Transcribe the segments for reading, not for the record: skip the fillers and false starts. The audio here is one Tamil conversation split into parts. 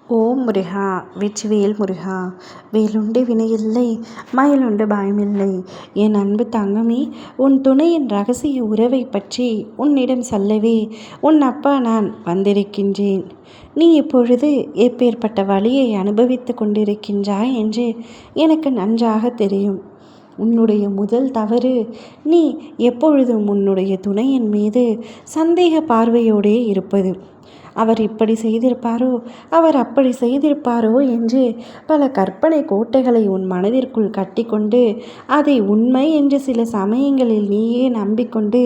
ஓம் முருகா! வெற்றிவேல் முருகா! வேலுண்டு வினையில்லை, மயிலுண்டு பயமில்லை. என் அன்பு தங்கமே, உன் துணையின் ரகசிய உறவை பற்றி உன்னிடம் சொல்லவே உன் அப்பா நான் வந்திருக்கின்றேன். நீ இப்பொழுது எப்பேற்பட்ட வலியை அனுபவித்து கொண்டிருக்கின்றாய் என்று எனக்கு நன்றாக தெரியும். உன்னுடைய முதல் தவறு, நீ எப்பொழுதும் உன்னுடைய துணையின் மீது சந்தேக பார்வையோடே இருப்பது. அவர் இப்படி செய்திருப்பாரோ, அவர் அப்படி செய்திருப்பாரோ என்று பல கற்பனை கோட்டைகளை உன் மனதிற்குள் கட்டிக்கொண்டு அதை உண்மை என்று சில சமயங்களில் நீயே நம்பிக்கொண்டு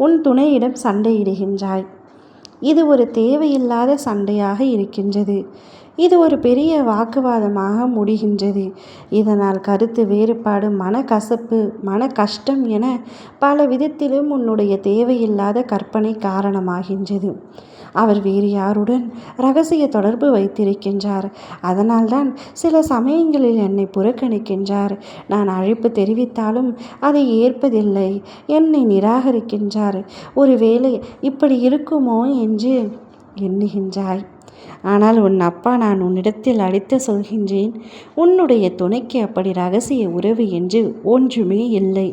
உன் துணையிடம் சண்டையிடுகின்றாய். இது ஒரு தேவையில்லாத சண்டையாக இருக்கின்றது. இது ஒரு பெரிய வாக்குவாதமாக முடிகின்றது. இதனால் கருத்து வேறுபாடு, மனக்கசப்பு, மன கஷ்டம் என பல விதத்திலும் உன்னுடைய தேவையில்லாத கற்பனை காரணமாகின்றது. அவர் வேறு யாருடன் இரகசிய தொடர்பு வைத்திருக்கின்றார். அதனால்தான் சில சமயங்களில் என்னை புறக்கணிக்கின்றார். நான் அழைப்பு தெரிவித்தாலும் அதை ஏற்பதில்லை, என்னை நிராகரிக்கின்றார். ஒருவேளை இப்படி இருக்குமோ என்று எண்ணுகின்றாய். ஆனால் உன் அப்பா நான் உன்னிடத்தில் அடித்து சொல்கின்றேன், உன்னுடைய துணைக்கு அப்படி இரகசிய உறவு என்று ஒன்றுமே இல்லை.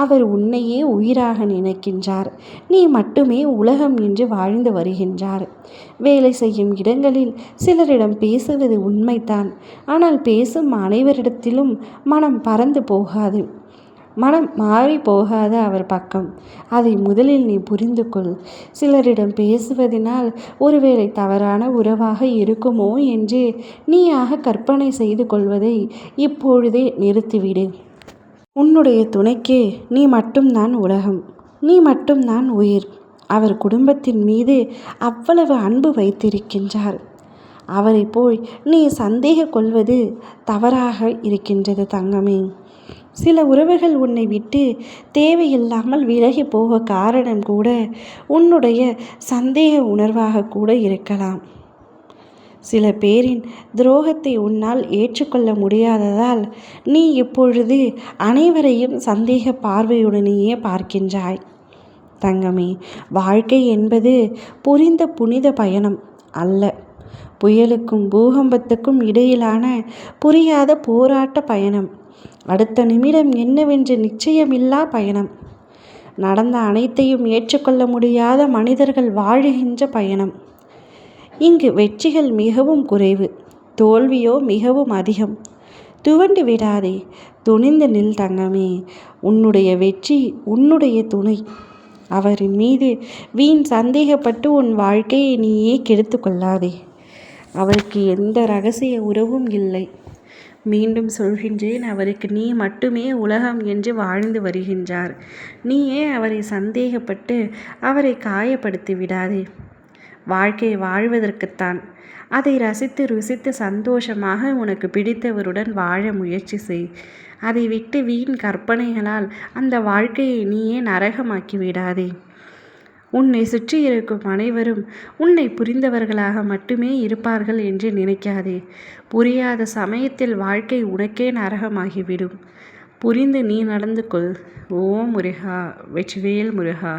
அவர் உன்னையே உயிராக நினைக்கின்றார். நீ மட்டுமே உலகம் என்று வாழ்ந்து வருகின்றார். வேலை செய்யும் இடங்களில் சிலரிடம் பேசுவது உண்மைதான். ஆனால் பேசும் அனைவரிடத்திலும் மனம் பறந்து போகாது, மனம் மாறி போகாத அவர் பக்கம். அதை முதலில் நீ புரிந்து கொள். சிலரிடம் பேசுவதனால் ஒருவேளை தவறான உறவாக இருக்குமோ என்று நீயாக கற்பனை செய்து கொள்வதை இப்பொழுதே நிறுத்திவிடு. உன்னுடைய துணைக்கு நீ மட்டும்தான் உலகம், நீ மட்டும்தான் உயிர். அவர் குடும்பத்தின் மீது அவ்வளவு அன்பு வைத்திருக்கின்றார். அவரை போய் நீ சந்தேக கொள்வது தவறாக இருக்கின்றது தங்கமே. சில உறவுகள் உன்னை விட்டு தேவையில்லாமல் விலகி போக காரணம் கூட உன்னுடைய சந்தேக உணர்வாக கூட இருக்கலாம். சில பேரின் துரோகத்தை உன்னால் ஏற்றுக்கொள்ள முடியாததால் நீ இப்பொழுது அனைவரையும் சந்தேக பார்வையுடனேயே பார்க்கின்றாய். தங்கமே, வாழ்க்கை என்பது புரிந்த புனித பயணம் அல்ல. புயலுக்கும் பூகம்பத்துக்கும் இடையிலான புரியாத போராட்ட பயணம். அடுத்த நிமிடம் என்னவென்று நிச்சயமில்லா பயணம். நடந்த அனைத்தையும் ஏற்றுக்கொள்ள முடியாத மனிதர்கள் வாழுகின்ற பயணம். இங்கு வெற்றிகள் மிகவும் குறைவு, தோல்வியோ மிகவும் அதிகம். துவண்டு விடாதே, துணிந்து நில் தங்கமே. உன்னுடைய வெற்றி உன்னுடைய துணை. அவரின் மீது வீண் சந்தேகப்பட்டு உன் வாழ்க்கையை நீயே கெடுத்து கொள்ளாதே. அவருக்கு எந்த இரகசிய உறவும் இல்லை. மீண்டும் சொல்கின்றேன், அவருக்கு நீ மட்டுமே உலகம் என்று வாழ்ந்து வருகின்றார். நீயே அவரை சந்தேகப்பட்டு அவரை காயப்படுத்தி விடாதே. வாழ்க்கை வாழ்வதற்குத்தான். அதை ரசித்து ருசித்து சந்தோஷமாக உனக்கு பிடித்தவருடன் வாழ முயற்சி செய். அதை விட்டு வீண் கற்பனைகளால் அந்த வாழ்க்கையை நீயே நரகமாக்கி விடாதே. உன்னை சுற்றி இருக்கும் அனைவரும் உன்னை புரிந்தவர்களாக மட்டுமே இருப்பார்கள் என்று நினைக்காதே. புரியாத சமயத்தில் வாழ்க்கை உனக்கே நரகமாகிவிடும். புரிந்து நீ நடந்து கொள். ஓம் முருகா! வெற்றிவேல் முருகா!